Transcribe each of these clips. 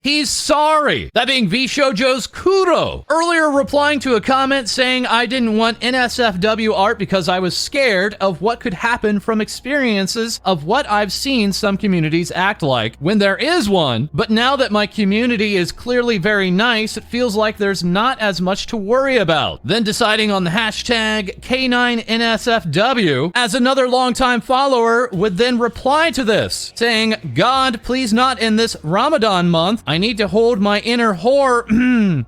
He's sorry. That being VShojo's KURO. Earlier replying to a comment saying I didn't want NSFW art because I was scared of what could happen from experiences of what I've seen some communities act like when there is one, but now that my community is clearly very nice, it feels like there's not as much to worry about. Then deciding on the hashtag K9NSFW, as another longtime follower would then reply to this, saying, God, please not in this Ramadan month. I need to hold my inner whore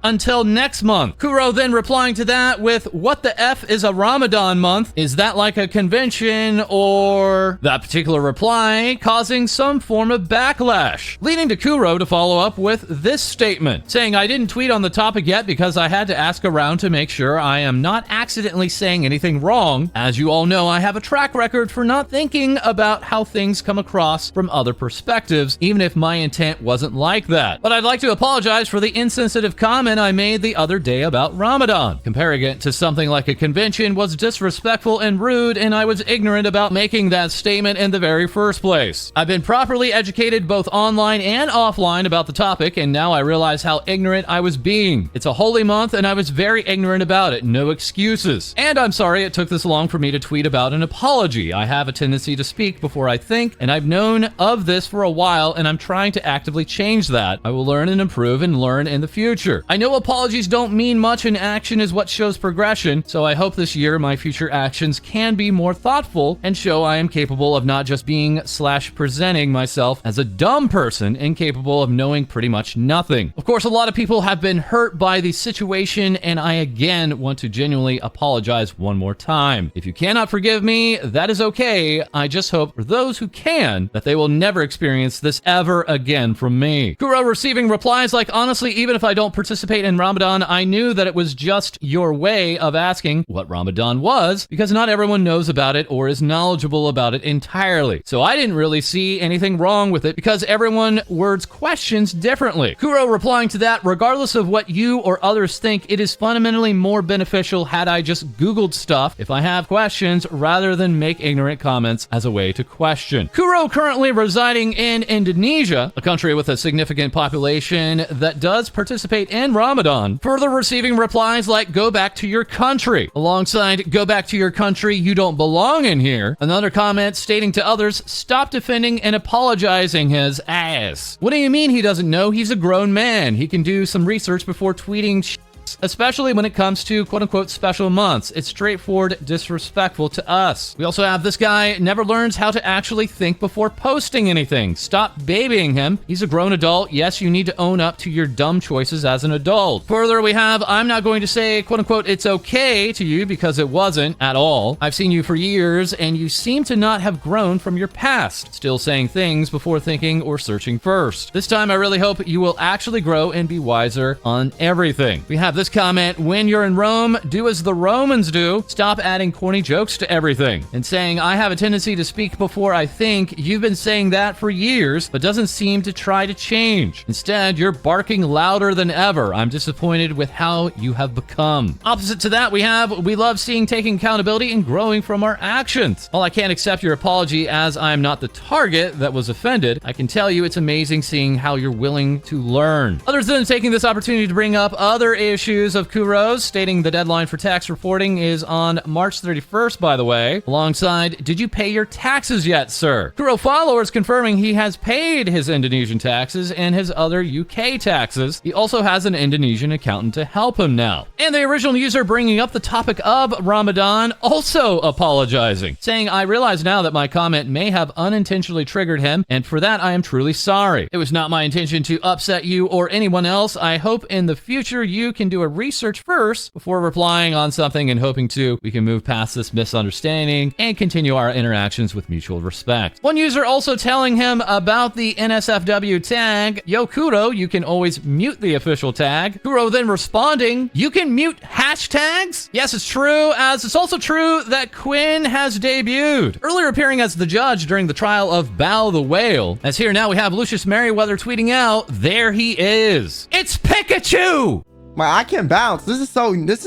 until next month. KURO then replying to that with, what the F is a Ramadan month? Is that like a convention or... That particular reply causing some form of backlash, leading to KURO to follow up with this statement, saying, I didn't tweet on the topic yet because I had to ask around to make sure I am not accidentally saying anything wrong. As you all know, I have a track record for not thinking about how things come across from other perspectives, even if my intent wasn't like that. But I'd like to apologize for the insensitive comment I made the other day about Ramadan. Comparing it to something like a convention was disrespectful and rude, and I was ignorant about making that statement in the very first place. I've been properly educated both online and offline about the topic, and now I realize how ignorant I was being. It's a holy month, and I was very ignorant about it. No excuses. And I'm sorry it took this long for me to tweet about an apology. I have a tendency to speak before I think, and I've known of this for a while, and I'm trying to actively change that. I will learn and improve and learn in the future. I know apologies don't mean much, and action is what shows progression, so I hope this year my future actions can be more thoughtful and show I am capable of not just being / presenting myself as a dumb person incapable of knowing pretty much nothing. Of course, a lot of people have been hurt by the situation, and I again want to genuinely apologize one more time. If you cannot forgive me, that is okay. I just hope for those who can that they will never experience this ever again from me. KURO receiving replies like, honestly, even if I don't participate in Ramadan, I knew that it was just your way of asking what Ramadan was, because not everyone knows about it or is knowledgeable about it entirely. So I didn't really see anything wrong with it because everyone words questions differently. KURO replying to that, regardless of what you or others think, it is fundamentally more beneficial had I just Googled stuff if I have questions rather than make ignorant comments as a way to question. KURO currently residing in Indonesia, a country with a significant population that does participate in Ramadan, further receiving replies like, go back to your country. Alongside, go back to your country, you don't belong in here. Another comment stating to others, stop defending and apologizing his ass. What do you mean he doesn't know? He's a grown man. He can do some research before tweeting especially when it comes to quote-unquote special months. It's straightforward disrespectful to us. We also have this guy never learns how to actually think before posting anything. Stop babying him. He's a grown adult. Yes, you need to own up to your dumb choices as an adult. Further, we have, I'm not going to say quote-unquote it's okay to you because it wasn't at all. I've seen you for years and you seem to not have grown from your past. Still saying things before thinking or searching first. This time, I really hope you will actually grow and be wiser on everything. We have this comment, when you're in Rome, do as the Romans do. Stop adding corny jokes to everything. And saying, I have a tendency to speak before I think. You've been saying that for years, but doesn't seem to try to change. Instead, you're barking louder than ever. I'm disappointed with how you have become. Opposite to that, we love seeing taking accountability and growing from our actions. While I can't accept your apology as I'm not the target that was offended, I can tell you it's amazing seeing how you're willing to learn. Other than taking this opportunity to bring up other issues of KURO's, stating the deadline for tax reporting is on March 31st, by the way. Alongside, did you pay your taxes yet, sir? KURO followers confirming he has paid his Indonesian taxes and his other UK taxes. He also has an Indonesian accountant to help him now. And the original user bringing up the topic of Ramadan also apologizing, saying, I realize now that my comment may have unintentionally triggered him, and for that I am truly sorry. It was not my intention to upset you or anyone else. I hope in the future you can do a research first before replying on something, and hoping we can move past this misunderstanding and continue our interactions with mutual respect. One user also telling him about the NSFW tag, yo KURO, you can always mute the official tag. KURO then responding, you can mute hashtags? Yes, it's true, as it's also true that Quinn has debuted, earlier appearing as the judge during the trial of Bao the Whale. As here now we have Lucius Merriweather tweeting out, there he is. It's Pikachu! I can bounce. This is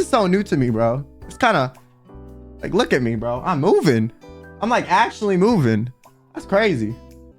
so new to me, bro. It's kind of like, look at me, bro. I'm moving. I'm like actually moving. That's crazy.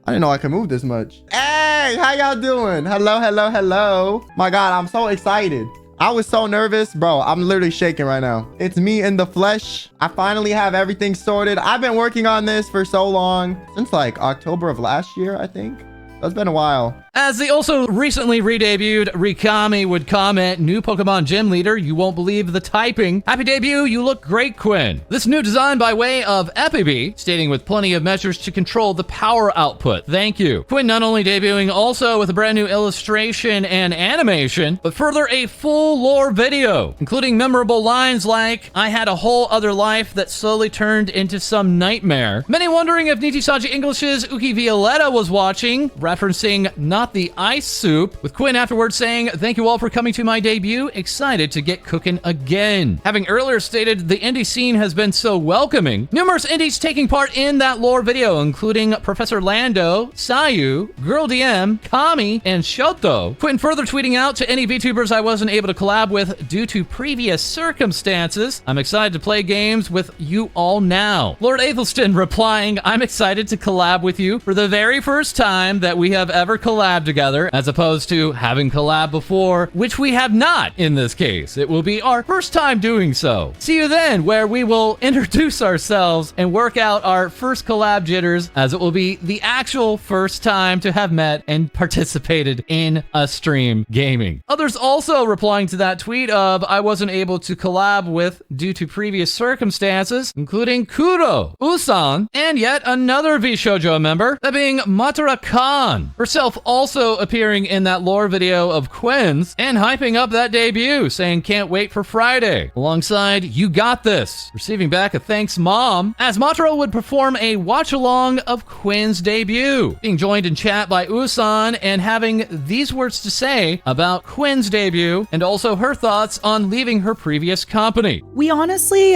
I didn't know I could move this much. Hey, how y'all doing? Hello, hello, hello. My God, I'm so excited. I was so nervous, bro. I'm literally shaking right now. It's me in the flesh. I finally have everything sorted. I've been working on this for so long, since like October of last year, I think. It's been a while. As the also recently re-debuted Rikami would comment, new Pokemon Gym Leader, you won't believe the typing. Happy debut, you look great, Quinn. This new design by way of Epibee, stating with plenty of measures to control the power output. Thank you. Quinn not only debuting also with a brand new illustration and animation, but further a full lore video, including memorable lines like, I had a whole other life that slowly turned into some nightmare. Many wondering if Nichisaji English's Uki Violetta was watching, referencing not the ice soup, with Quinn afterwards saying, thank you all for coming to my debut, excited to get cooking again. Having earlier stated the indie scene has been so welcoming, numerous indies taking part in that lore video, including Professor Lando, Sayu, Girl DM, Kamii, and Shoto. Quinn further tweeting out to any VTubers I wasn't able to collab with due to previous circumstances, I'm excited to play games with you all now. Lord Athelston replying, I'm excited to collab with you for the very first time that we have ever collabed together, as opposed to having collabed before, which we have not in this case. It will be our first time doing so. See you then, where we will introduce ourselves and work out our first collab jitters, as it will be the actual first time to have met and participated in a stream gaming. Others also replying to that tweet of, I wasn't able to collab with due to previous circumstances, including KURO, Usan, and yet another VShojo member, that being MataraKan, herself also appearing in that lore video of Quinn's and hyping up that debut, saying can't wait for Friday, alongside You Got This, receiving back a thanks mom, as Matara would perform a watch-along of Quinn's debut, being joined in chat by Usan and having these words to say about Quinn's debut and also her thoughts on leaving her previous company. We honestly,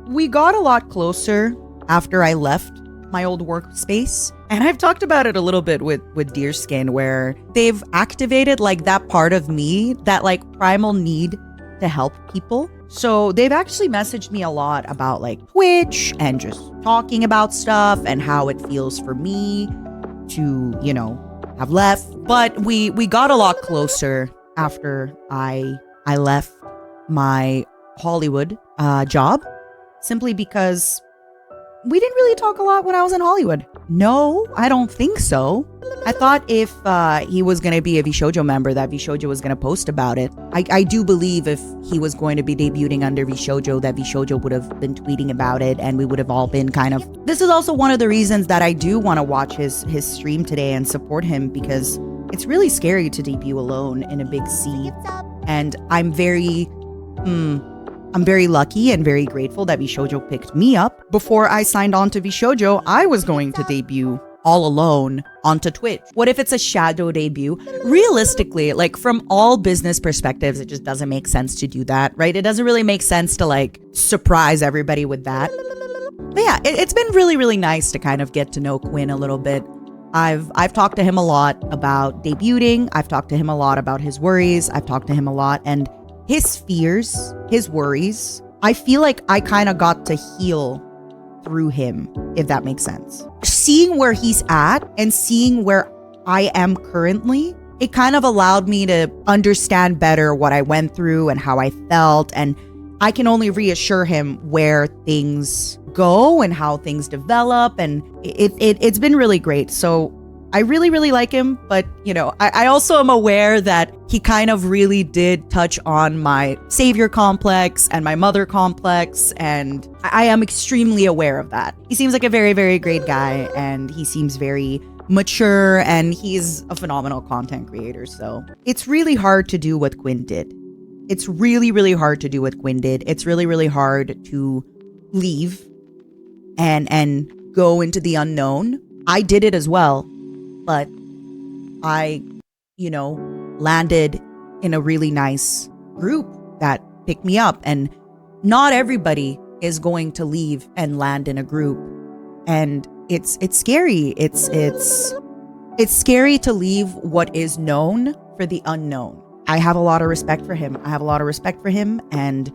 we got a lot closer after I left my old workspace. And I've talked about it a little bit with dearsqn, where they've activated like that part of me, that like primal need to help people. So they've actually messaged me a lot about like Twitch and just talking about stuff and how it feels for me to, you know, have left. But we got a lot closer after I left my Hollywood job, simply because we didn't really talk a lot when I was in Hollywood. No, I don't think so. I thought if he was going to be a VShojo member, that VShojo was going to post about it. I do believe if he was going to be debuting under VShojo, that VShojo would have been tweeting about it, and we would have all been kind of... This is also one of the reasons that I do want to watch his stream today and support him, because it's really scary to debut alone in a big scene. And I'm very lucky and very grateful that VShojo picked me up. Before I signed on to VShojo, I was going to debut all alone onto Twitch. What if it's a shadow debut? Realistically, like from all business perspectives, it just doesn't make sense to do that, right? It doesn't really make sense to like surprise everybody with that. But yeah, it's been really, really nice to kind of get to know Quinn a little bit. I've talked to him a lot about debuting. I've talked to him a lot about his worries. I've talked to him a lot, and his fears, his worries, I feel like I kind of got to heal through him, if that makes sense. Seeing where he's at and seeing where I am currently, it kind of allowed me to understand better what I went through and how I felt. And I can only reassure him where things go and how things develop. And it's been really great. So I really, really like him, but, you know, I also am aware that he kind of really did touch on my savior complex and my mother complex, and I am extremely aware of that. He seems like a very, very great guy, and he seems very mature, and he's a phenomenal content creator, so it's really hard to do what Quinn did. It's really, really hard to do what Quinn did. It's really, really hard to leave and go into the unknown. I did it as well. But I, you know, landed in a really nice group that picked me up. And not everybody is going to leave and land in a group. And it's scary. It's scary to leave what is known for the unknown. I have a lot of respect for him. And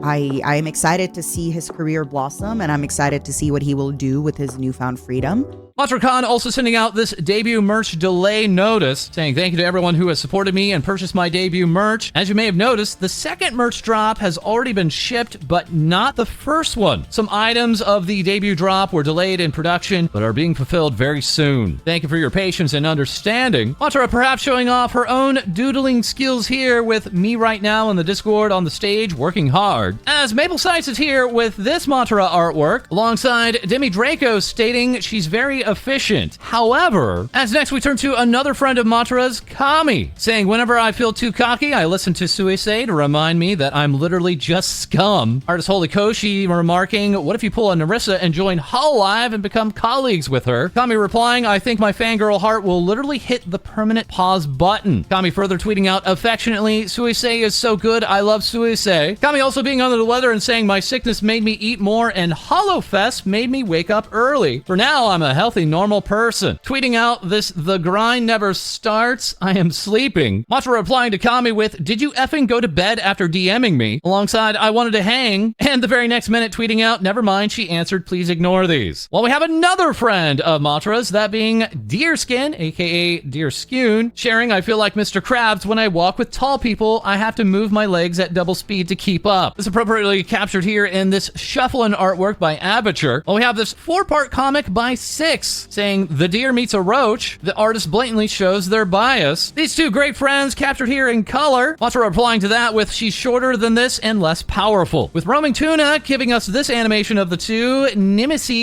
I am excited to see his career blossom, and I'm excited to see what he will do with his newfound freedom. MataraKan also sending out this debut merch delay notice, saying thank you to everyone who has supported me and purchased my debut merch. As you may have noticed, the second merch drop has already been shipped, but not the first one. Some items of the debut drop were delayed in production, but are being fulfilled very soon. Thank you for your patience and understanding. Matara perhaps showing off her own doodling skills here with me right now in the Discord on the stage working hard. As Maple Sights is here with this Matara artwork, alongside Demi Draco stating she's very efficient. However, as next we turn to another friend of Matara's, Kamii, saying whenever I feel too cocky, I listen to Suisei to remind me that I'm literally just scum. Artist Holy Koshi remarking, what if you pull a Nerissa and join Hololive and become colleagues with her? Kamii replying, I think my fangirl heart will literally hit the permanent pause button. Kamii further tweeting out affectionately, Suisei is so good, I love Suisei. Kamii also being under the weather and saying my sickness made me eat more and HoloFest made me wake up early. For now, I'm a healthy, normal person. Tweeting out this, the grind never starts, I am sleeping. Matara replying to Kamii with, did you effing go to bed after DMing me? Alongside, I wanted to hang. And the very next minute tweeting out, never mind, she answered, please ignore these. Well, we have another friend of Matara's, that being dearsqn, aka dearsqn, sharing, I feel like Mr. Krabs when I walk with tall people, I have to move my legs at double speed to keep up. This appropriately captured here in this shuffling artwork by Aperture. Well, we have this 4-part comic by Six, saying the deer meets a roach. The artist blatantly shows their bias. These two great friends captured here in color. Matara replying to that with she's shorter than this and less powerful. With Roaming Tuna giving us this animation of the two, Nemesi,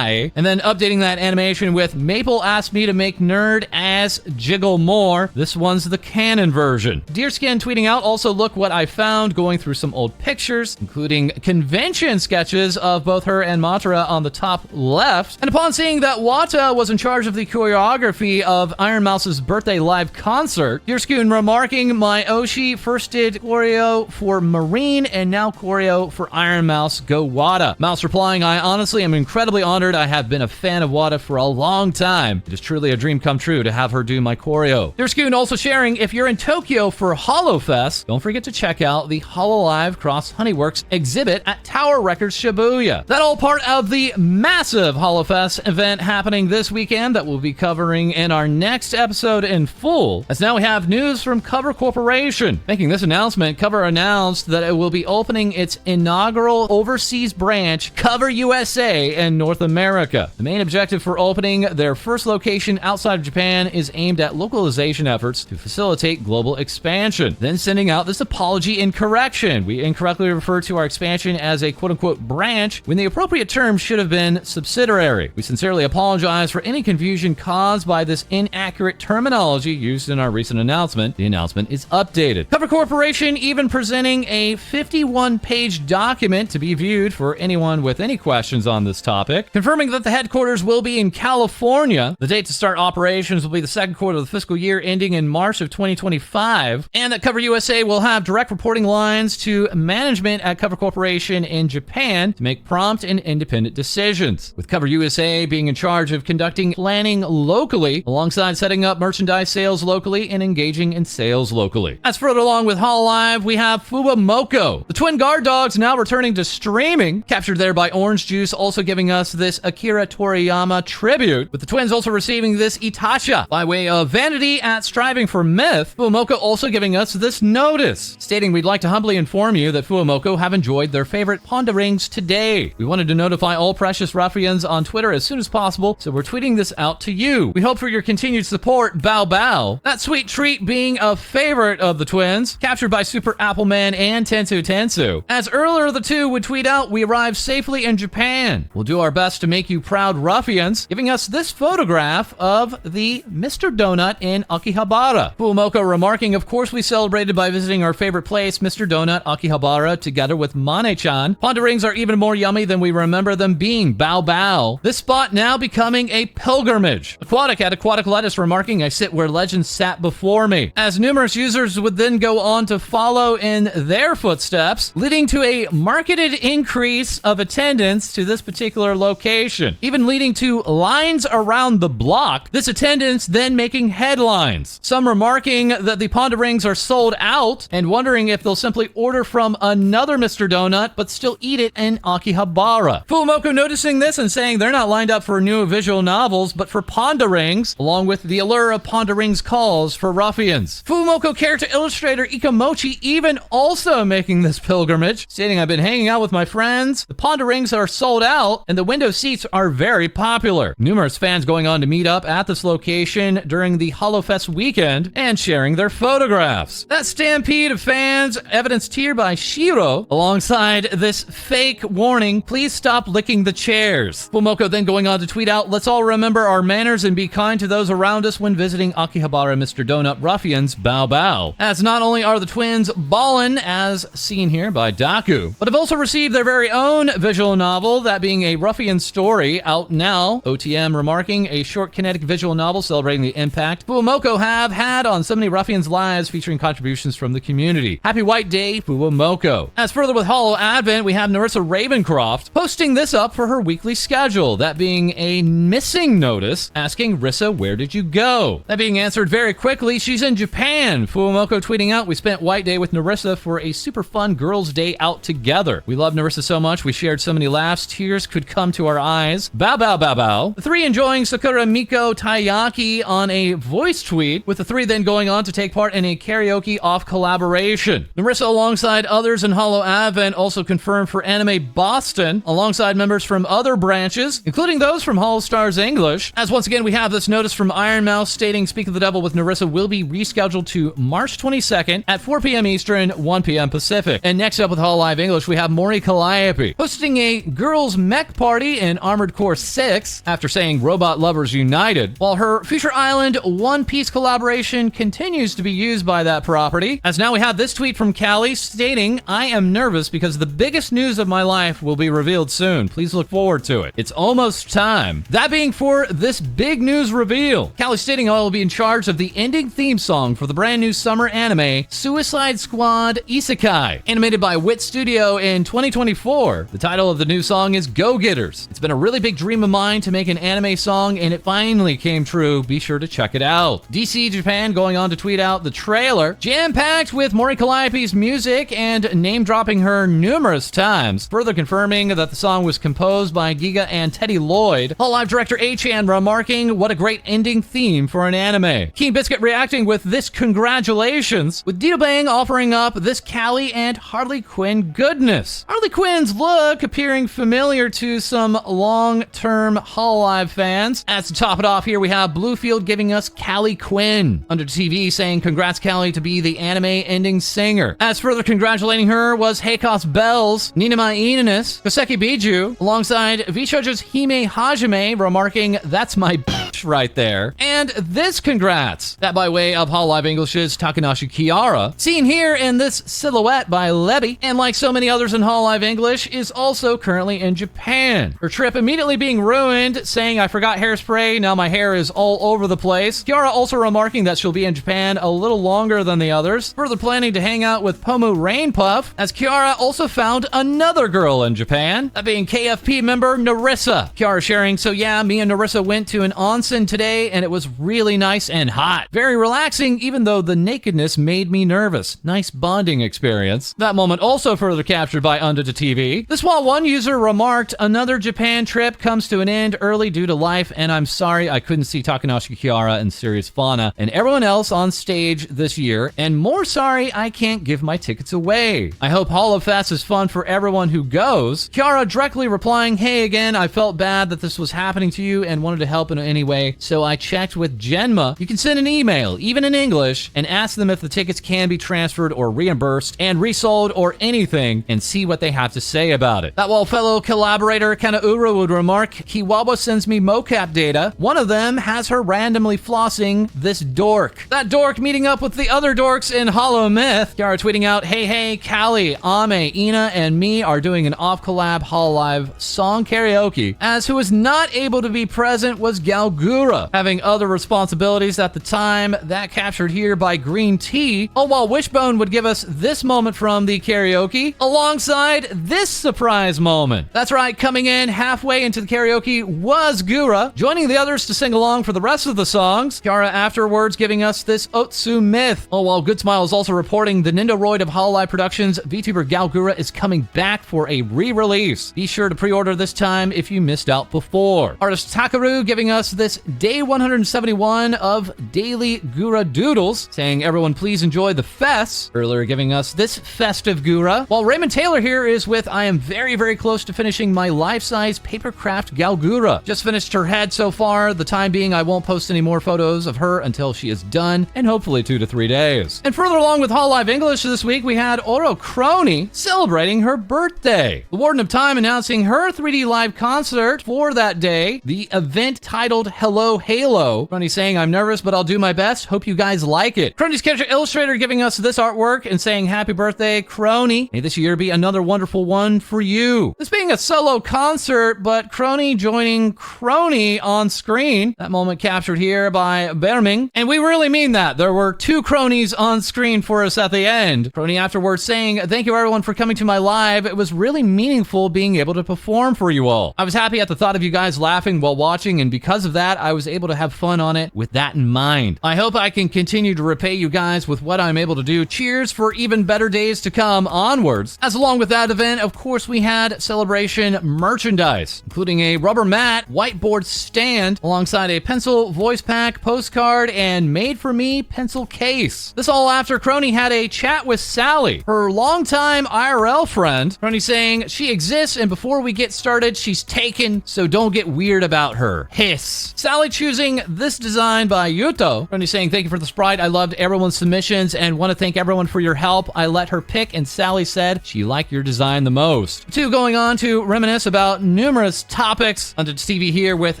and then updating that animation with Maple asked me to make nerd ass jiggle more. This one's the canon version. dearsqn tweeting out, also look what I found, going through some old pictures, including convention sketches of both her and Matara on the top left. And upon seeing that Wata was in charge of the choreography of Iron Mouse's birthday live concert, dearsqn remarking, my Oshi first did choreo for Marine and now choreo for Iron Mouse, go Wata. Mouse replying, I honestly am incredibly honored. I have been a fan of Wata for a long time. It is truly a dream come true to have her do my choreo. dearsqn also sharing, if you're in Tokyo for HoloFest, don't forget to check out the Hololive Cross Honeyworks exhibit at Tower Records Shibuya. That all part of the massive HoloFest event happening this weekend that we'll be covering in our next episode in full. As now we have news from Cover Corporation. Making this announcement, Cover announced that it will be opening its inaugural overseas branch, Cover USA, in North America. The main objective for opening their first location outside of Japan is aimed at localization efforts to facilitate global expansion. Then sending out this apology and correction. We incorrectly refer to our expansion as a quote-unquote branch when the appropriate term should have been subsidiary. We sincerely apologize for any confusion caused by this inaccurate terminology used in our recent announcement. The announcement is updated. Cover Corporation even presenting a 51-page document to be viewed for anyone with any questions on this topic, confirming that the headquarters will be in California. The date to start operations will be the second quarter of the fiscal year ending in March of 2025, and that Cover USA will have direct reporting lines to management at Cover Corporation in Japan to make prompt and independent decisions, with Cover USA being in charge of conducting planning locally alongside setting up merchandise sales locally and engaging in sales locally. As further along with Hololive, we have FUWAMOCO, the twin guard dogs now returning to streaming, captured there by Orange Juice, also giving us this Akira Toriyama tribute, with the twins also receiving this Itacha by way of Vanity at Striving for Myth. FUWAMOCO also giving us this notice, stating we'd like to humbly inform you that FUWAMOCO have enjoyed their favorite ponderings today. We wanted to notify all precious ruffians on Twitter as soon as possible, so we're tweeting this out to you. We hope for your continued support, bow bow. That sweet treat being a favorite of the twins, captured by Super Appleman and Tensu Tensu. As earlier the two would tweet out, we arrived safely in Japan. We'll do our best to make you proud ruffians, giving us this photograph of the Mr. Donut in Akihabara. FUWAMOCO remarking, of course we celebrated by visiting our favorite place, Mr. Donut Akihabara, together with Mane-chan. Ponderings are even more yummy than we remember them being, bow bow. This spot now becoming a pilgrimage. Aquatic at Aquatic Lettuce remarking, I sit where legends sat before me. As numerous users would then go on to follow in their footsteps, leading to a marketed increase of attendance to this particular location, even leading to lines around the block, this attendance then making headlines. Some remarking that the ponderings are sold out and wondering if they'll simply order from another Mr. Donut but still eat it in Akihabara. FUWAMOCO noticing noticing this and saying they're not lined up for new visual novels, but for ponderings, along with the allure of ponderings calls for ruffians. FUWAMOCO character illustrator Ikamochi even also making this pilgrimage, stating, I've been hanging out with my friends, the ponderings are sold out, and the window seats are very popular. Numerous fans going on to meet up at this location during the HoloFest weekend and sharing their photographs. That stampede of fans evidenced here by Shiro, alongside this fake warning, please stop licking the chairs. FUWAMOCO then going on to tweet out, let's all remember our manners and be kind to those around us when visiting Akihabara Mr. Donut ruffians, bow bow. As not only are the twins ballin', as seen here by Daku, but have also received their very own visual novel, that being a ruffian story, out now. OTM remarking, a short kinetic visual novel celebrating the impact FUWAMOCO have had on so many ruffians' lives, featuring contributions from the community. Happy White Day, FUWAMOCO. As further with Holo Advent, we have Nerissa Ravencroft posting this up for her weekly schedule, that being a missing notice, asking Rissa, where did you go? That being answered very quickly, she's in Japan. FUWAMOCO tweeting out, we spent White Day with Nerissa for a super fun girls' day out together. We love Nerissa so much, we shared so many laughs, tears could come to our eyes. Bow bow bow bow. The three enjoying Sakura Miko Taiyaki on a voice tweet, with the three then going on to take part in a karaoke off collaboration. Nerissa, alongside others in Holo Advent, also confirmed for Anime Boston, alongside members from other branches, including those from Holostars English. As once again, we have this notice from Iron Mouse stating Speak of the Devil with Nerissa will be rescheduled to March 22nd at 4 p.m. Eastern, 1 p.m. Pacific. And next up with Hololive English, we have Mori Calliope hosting a girls' mech party in Armored Core 6 after saying Robot Lovers United, while her Future Island One Piece collaboration continues to be used by that property. As now we have this tweet from Callie stating, I am nervous because the biggest news of my life will be revealed soon. Please look forward to it. It's almost time. That being for this big news reveal. Callie stating I will be in charge of the ending theme song for the brand new summer anime Suicide Squad Isekai, animated by Wit Studio in 2024. The title of the new song is Go Getters. It's been a really big dream of mine to make an anime song, and it finally came true. Be sure to check it out. DC Japan going on to tweet out the trailer, jam-packed with Mori Calliope's music and name-dropping her numerous times, further confirming that the song was composed by Giga and Teddy Lloyd. Hololive director A-chan remarking, what a great ending theme for an anime. Keen Biscuit reacting with this congratulations, with Dito Bang offering up this Callie and Harley Quinn goodness. Harley Quinn's look appearing familiar to some long-term Hololive fans. As to top it off here, we have Bluefield giving us Callie Quinn under TV saying congrats Callie to be the anime ending singer. As further congratulating her was Heikos Bells, Ninama Inanis, Koseki Biju, alongside VShojo's Hime Hajime remarking that's my bitch right there. And this congrats, that by way of Hololive English's Takanashi Kiara, seen here in this silhouette by Lebi, and like so many others in Hololive English, is also currently in Japan. Her trip immediately being ruined, saying I forgot hairspray, now my hair is all over the place. Kiara also remarking that she'll be in Japan a little longer than the others, further planning to hang out with Pomu Rainpuff, as Kiara also found another girl in Japan, that being KFP member Nerissa. Kiara sharing, so yeah, me and Nerissa went to an onsen today and it was really nice and hot. Very relaxing, even though the nakedness made me nervous. Nice bonding experience. That moment also further captured by Under to TV. This while one user remarked, another Japan trip comes to an end early due to life, and I'm sorry I couldn't see Takanashi Kiara and Sirius Fauna and everyone else on stage this year, and more sorry I can't give my tickets away. I hope HoloFest is fun for everyone who goes. Kiara directly replying, hey again, I felt bad that this was happening to you and wanted to help in any way, so I checked with Genma. You can send an email, even in English, and ask them if the tickets can be transferred or reimbursed and resold or anything, and see what they have to say about it. That while fellow collaborator Kana Ouro would remark, Kiwabo sends me mocap data. One of them has her randomly flossing this dork. That dork meeting up with the other dorks in Holo Myth. Kiara tweeting out, hey, Callie, Ame, Ina, and me are doing an off-collab Hololive song karaoke, as who was not able to be present was Gawr, Gura, having other responsibilities at the time, that captured here by Green Tea, all while Wishbone would give us this moment from the karaoke, alongside this surprise moment. That's right, coming in halfway into the karaoke was Gura, joining the others to sing along for the rest of the songs, Kiara afterwards giving us this Otsu myth, all while Good Smile is also reporting the Nindoroid of Hololive Productions VTuber Gawr is coming back for a re-release. Be sure to pre-order this time if you missed out before. Artist Takaru giving us this day 171 of daily Gura doodles, saying everyone please enjoy the fest, earlier giving us this festive Gura, while Raymond Taylor here is with I am very, very close to finishing my life-size paper craft Gawr. Just finished her head so far, the time being I won't post any more photos of her until she is done, and hopefully 2 to 3 days. And further along with Hololive English this week, we had Ouro Kronii celebrating her birthday. The Warden of Time announcing her 3D live concert for that day, the event titled Hello Halo. Kronii saying, I'm nervous, but I'll do my best. Hope you guys like it. Kronii's character illustrator giving us this artwork and saying, happy birthday, Kronii. May this year be another wonderful one for you. This being a solo concert, but Kronii joining Kronii on screen. That moment captured here by Berming. And we really mean that. There were 2 Kronies on screen for us at the end. Kronii afterwards saying, thank you everyone for coming to my live. It was really meaningful being able to perform for you all. I was happy at the thought of you guys laughing while watching, and because of that, I was able to have fun on it with that in mind. I hope I can continue to repay you guys with what I'm able to do. Cheers for even better days to come onwards. As along with that event, of course, we had celebration merchandise, including a rubber mat, whiteboard stand, alongside a pencil, voice pack, postcard, and made-for-me pencil case. This all after Kronii had a chat with Sally, her longtime IRL friend. Kronii saying she exists, and before we get started, she's taken, so don't get weird about her. Hiss. Sally choosing this design by Yuto. Kronii saying, thank you for the sprite. I loved everyone's submissions and want to thank everyone for your help. I let her pick, and Sally said she liked your design the most. 2 going on to reminisce about numerous topics. Under TV here with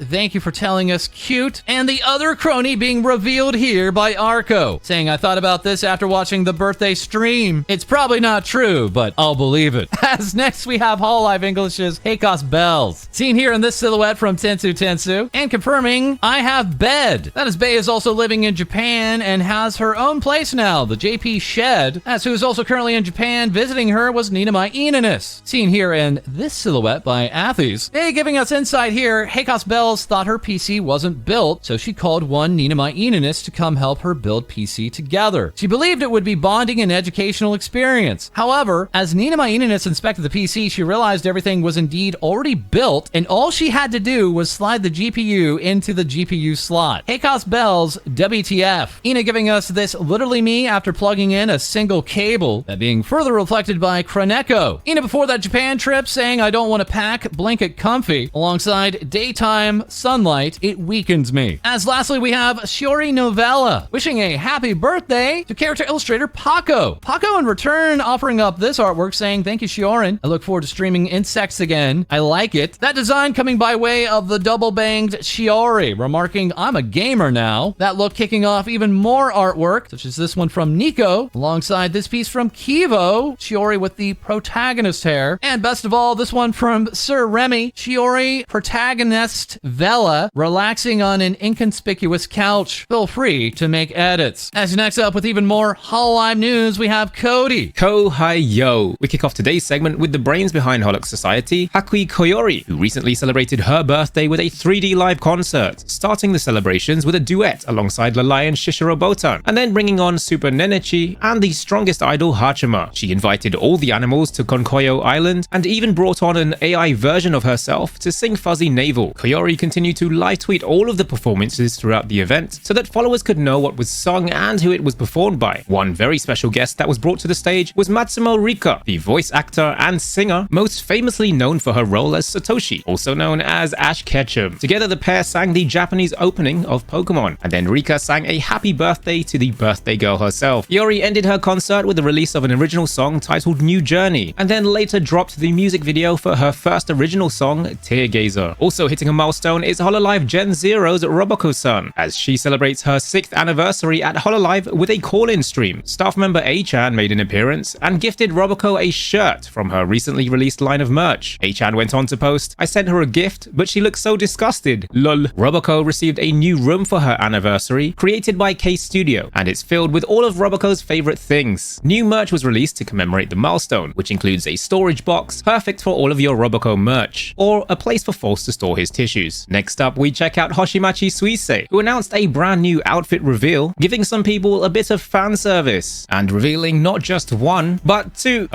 thank you for telling us cute, and the other Kronii being revealed here by Arco, saying I thought about this after watching the birthday stream. It's probably not true, but I'll believe it. As next we have Hololive English's Heikos Bells, seen here in this silhouette from Tensu Tensu, and confirming I have bed. That is Bae is also living in Japan and has her own place now, the JP Shed. As who is also currently in Japan visiting her was Ninamai Inanis, seen here in this silhouette by Athes. Bae giving us insight here, Heikos Bells thought her PC wasn't built, so she called one Ninamai Inanis to come help her build PC together. She believed it would be bonding and educational experience. However, as Ninamai Inanis inspected the PC, she realized everything was indeed already built, and all she had to do was slide the GPU into the GPU slot. Heikos Bells, WTF. Ina giving us this literally me after plugging in a single cable, that being further reflected by Kroneko. Ina before that Japan trip saying I don't want to pack, blanket comfy, alongside daytime sunlight, it weakens me. As lastly we have Shiori Novella, wishing a happy birthday to character illustrator Paco. Paco in return offering up this artwork saying thank you Shiorin, I look forward to streaming insects again, I like it. That design coming by way of the double banged Shiori, remarking I'm a gamer now. That look kicking off even more artwork, such as this one from Nico, alongside this piece from Kivo, Shiori with the protagonist hair, and best of all, this one from Sir Remy, Shiori protagonist Vela, relaxing on an inconspicuous couch. Feel free to make edits. As next up with even more Hololive news, we have Cody. Ko-hi-yo. We kick off today's segment with the brains behind Hololive Society, Hakui Koyori, who recently celebrated her birthday with a 3D live concert, starting the celebrations with a duet alongside Lalai and Shishiro Botan, and then bringing on Super Nenechi and the strongest idol Hachima. She invited all the animals to Konkoyo Island and even brought on an AI version of herself to sing Fuzzy Navel. Koyori continued to live tweet all of the performances throughout the event so that followers could know what was sung and who it was performed by. One very special guest that was brought to the stage was Matsumo Rika, the voice actor and singer most famously known for her role as Satoshi, also known as Ash Ketchum. Together the pair sang the Japanese opening of Pokemon, and then Rika sang a happy birthday to the birthday girl herself. Yori ended her concert with the release of an original song titled New Journey, and then later dropped the music video for her first original song, Teargazer. Also hitting a milestone is Hololive Gen Zero's Roboco-san, as she celebrates her 6th anniversary at Hololive with a call-in stream. Staff member A-chan made an appearance and gifted Roboco a shirt from her recently released line of merch. A-chan went on to post, I sent her a gift, but she looks so disgusted. Lol. Roboco received a new room for her anniversary, created by K Studio, and it's filled with all of Roboco's favorite things. New merch was released to commemorate the milestone, which includes a storage box, perfect for all of your Roboco merch, or a place for False to store his tissues. Next up, we check out Hoshimachi Suisei, who announced a brand new outfit reveal, giving some people a bit of fan service, and revealing not just one, but two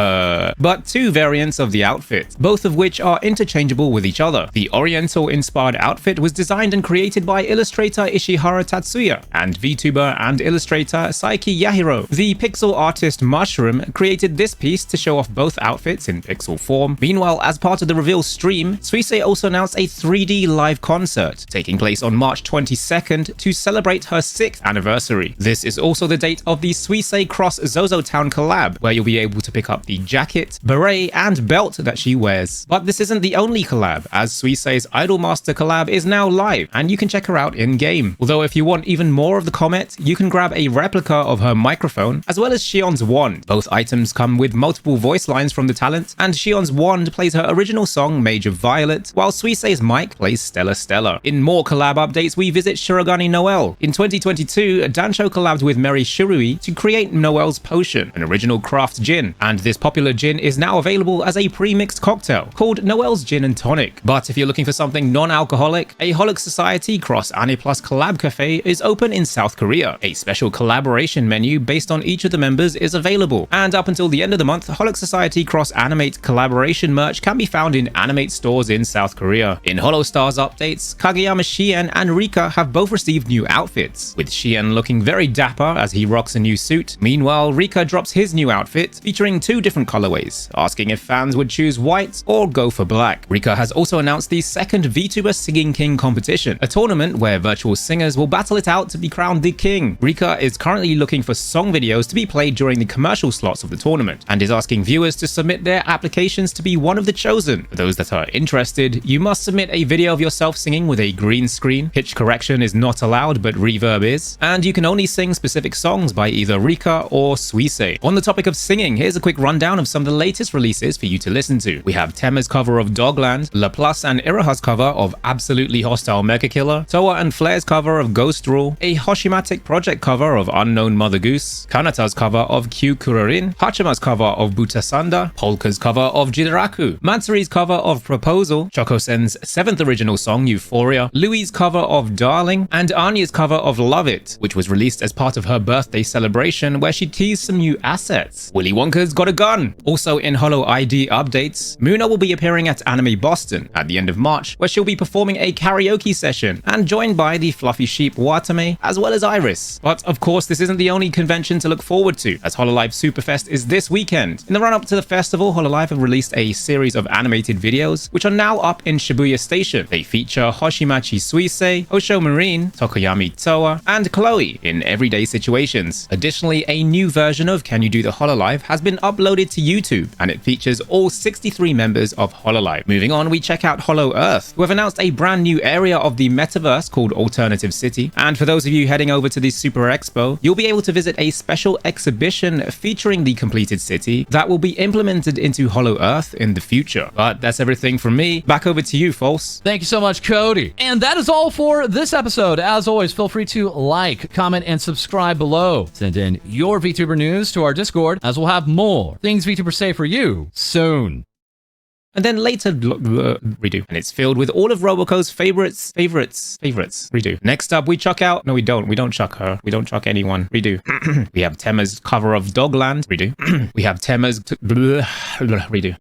variants of the outfit, both of which are interchangeable with each other. The Oriental-inspired outfit was designed and created by illustrator Ishihara Tatsuya and VTuber and illustrator Saiki Yahiro. The pixel artist Mushroom created this piece to show off both outfits in pixel form. Meanwhile, as part of the reveal stream, Suisei also announced a 3D live concert taking place on March 22nd to celebrate her 6th anniversary. This is also the date of the Suisei Cross Zozo Town collab, where you'll be able to pick up the jacket, beret, and belt that she wears. But this isn't the only collab, as Suisei's Idolmaster collab is now live, and you can check her out in-game. Although if you want even more of the comet, you can grab a replica of her microphone, as well as Shion's wand. Both items come with multiple voice lines from the talent, and Shion's wand plays her original song Mage of Violet, while Suisei's mic plays Stella Stella. In more collab updates, we visit Shirogane Noel. In 2022, Dancho collabed with Mary Shirui to create Noel's Potion, an original craft gin, and this popular gin is now available as a pre-mixed cocktail called Noel's Gin and Tonic. But if you're looking for something non-alcoholic, a Holo Society Cross Anime Plus collab cafe is open in South Korea. A special collaboration menu based on each of the members is available, and up until the end of the month, Holo Society Cross Animate collaboration merch can be found in Animate stores in South Korea. In Holostars updates, Kageyama Shien and Rika have both received new outfits, with Shien looking very dapper as he rocks a new suit. Meanwhile, Rika drops his new outfit featuring 2 different colorways, asking if fans would choose white or go for black. Rika has also announced the second VTuber Singing King competition, a tournament where virtual singers will battle it out to be crowned the king. Rika is currently looking for song videos to be played during the commercial slots of the tournament, and is asking viewers to submit their applications to be one of the chosen. For those that are interested, you must submit a video of yourself singing with a green screen. Pitch correction is not allowed, but reverb is, and you can only sing specific songs by either Rika or Suisei. On the topic of singing, here's a quick rundown of some of the latest releases for you to listen to. We have Tema's cover of Dogland, Laplace and Iraha's cover of Absolutely Hostile Mecha Killer, Toa and Flair's cover of Ghost Rule, a Hoshimatic project cover of Unknown Mother Goose, Kanata's cover of Q Kurorin, Hachima's cover of Butasanda, Polka's cover of Jidaraku, Matsuri's cover of Proposal, Chokosen's 7th original song Euphoria, Louis' cover of Darling, and Anya's cover of Love It, which was released as part of her birthday celebration where she teased some new assets. Willy Wonka's got a gun! Also in Holo ID updates, Muna will be appearing at Anime Boston at the end of March, where she'll be performing a karaoke session and joined by the fluffy sheep Watame as well as Iris. But of course, this isn't the only convention to look forward to, as Hololive Superfest is this weekend. In the run-up to the festival, Hololive have released a series of animated videos, which are now up in Shibuya Station. They feature Hoshimachi Suisei, Osho Marine, Tokoyami Toa, and Chloe in everyday situations. Additionally, a new version of Can You Do the Hololive has been uploaded to YouTube, and it features all 63 members of Hololive. Moving on, we check out Hollow Earth, who have announced a brand new area of the metaverse called Alternative City. And for those of you heading over to the Super Expo, you'll be able to visit a special exhibition featuring the completed city that will be implemented into Hollow Earth in the future. But that's everything from me. Back over to you, False. Thank you so much, Cody. And that is all for this episode. As always, feel free to like, comment, and subscribe below. Send in your VTuber news to our Discord, as we'll have more things VTubers say for you soon. And then later, redo. And it's filled with all of Roboco's favorites. Redo. Next up, we chuck out... No, we don't. We don't chuck her. We don't chuck anyone. Redo. We have Tema's cover of Dogland. Redo. We have Tema's... Redo.